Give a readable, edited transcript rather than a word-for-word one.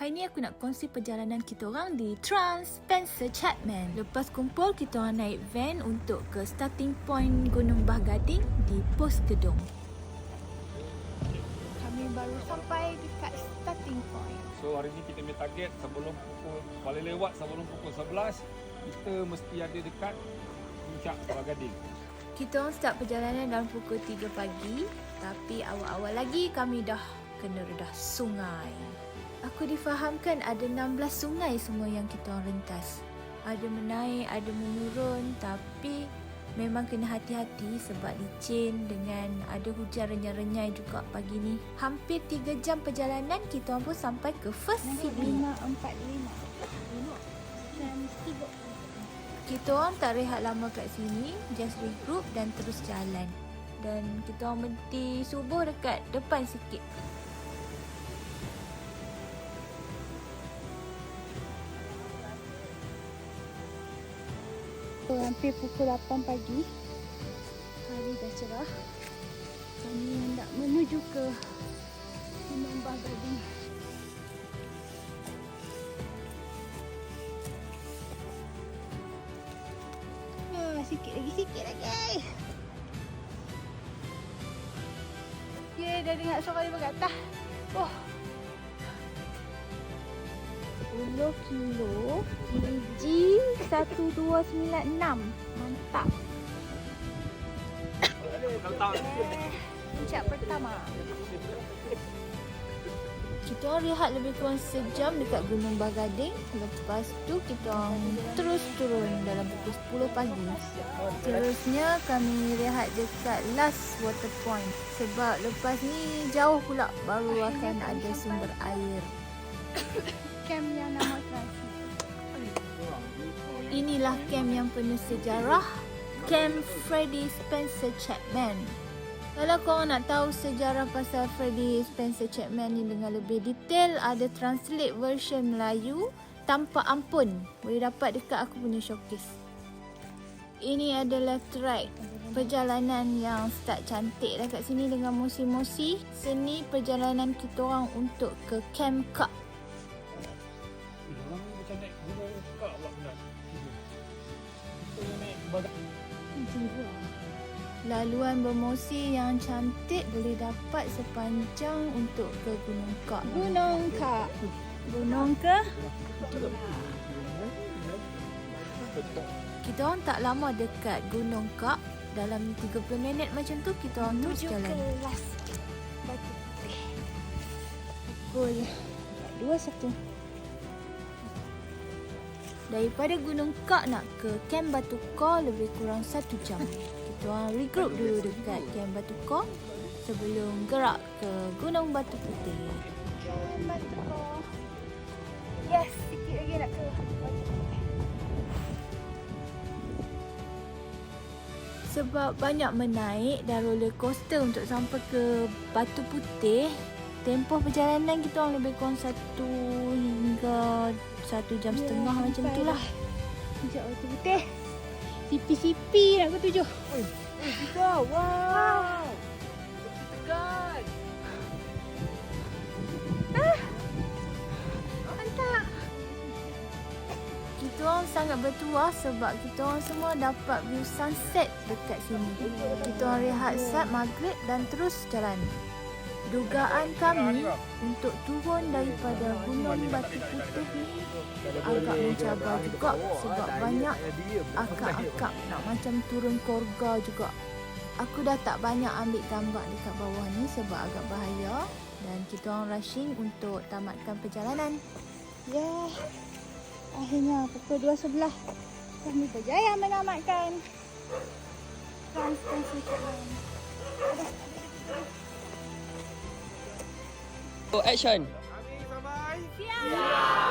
Hari ni aku nak kongsi perjalanan kita orang di Trans Spencer Chapman. Lepas kumpul, kita orang naik van untuk ke starting point Gunung Bah Gading di pos gedung. Kami baru sampai dekat starting point. So hari ni kita punya target sebelum pukul, paling lewat sebelum pukul 11, kita mesti ada dekat puncak Bah Gading. Kita orang start perjalanan dalam pukul 3 pagi, tapi awal-awal lagi kami dah kena redah sungai. Aku difahamkan ada 16 sungai semua yang kita orang rentas. Ada menaik, ada menurun, tapi memang kena hati-hati sebab licin dengan ada hujan renyai-renyai juga pagi ni. Hampir 3 jam perjalanan, kita orang pun sampai ke First City. 545. Kita orang tak rehat lama kat sini, just regroup dan terus jalan. Dan kita orang berhenti subuh dekat depan sikit. Hampir pukul 8 pagi. Hari dah cerah. Kami hendak menuju ke Gunung Bah Gading. Sikit lagi. Yeay, dah dengar suara di bagian atas. Oh. 10 kilo EG1296. Mantap. Puncak pertama. Kita orang rehat lebih kurang sejam dekat Gunung Bah Gading. Lepas tu kita orang terus turun dalam pukul 10 pagi. Terusnya kami rehat dekat last water point. Sebab lepas ni jauh pula baru akan ada sumber air. Camp yang nama Transit. Inilah camp yang penuh sejarah, Camp Freddie Spencer Chapman. Kalau korang nak tahu sejarah pasal Freddie Spencer Chapman ni dengan lebih detail, ada translate version Melayu tanpa ampun. Boleh dapat dekat aku punya showcase. Ini ada left right. Perjalanan yang start cantik dah kat sini dengan mosi-mosi. Seni perjalanan kita orang untuk ke Camp Cup. Orang ni macam naik gunung kak pula benar. Kita naik bagai. Laluan bermosi yang cantik boleh dapat sepanjang untuk ke Gunung Kak. Gunung Kak. Gunung ke? Kita orang tak lama dekat Gunung Kak. Dalam 30 minit macam tu kita orang terus jalan. Menuju ke last Batu Putih. Pukul 21. Daripada Gunung Kak nak ke Camp Batu Kor lebih kurang 1 jam. Kita orang regroup dulu dekat Camp Batu Kor sebelum gerak ke Gunung Batu Putih. Batu Kor. Yes, sikit lagi nak ke Batu Putih. Sebab banyak menaik dan roller coaster untuk sampai ke Batu Putih, tempoh perjalanan kita orang lebih kurang 1 hingga 1 jam setengah macam tu lah. Puncak Batu Putih. Sipi-sipi nak ke 7. Kita, wow. Tekan. Mantap. Kita orang sangat bertuah sebab kita orang semua dapat view sunset dekat sini. Kita orang rehat saat maghrib dan terus jalan. Dugaan kami untuk turun daripada Gunung Batu Putih ni agak mencabar juga sebab banyak akak-akak nak macam turun korga juga. Aku dah tak banyak ambil gambar dekat bawah ni sebab agak bahaya dan kita orang rushing untuk tamatkan perjalanan. Ya. Akhirnya pukul 2.11 kami berjaya menamatkan Trans Spencer Chapman. Oh, action. Kami sampai. Siap.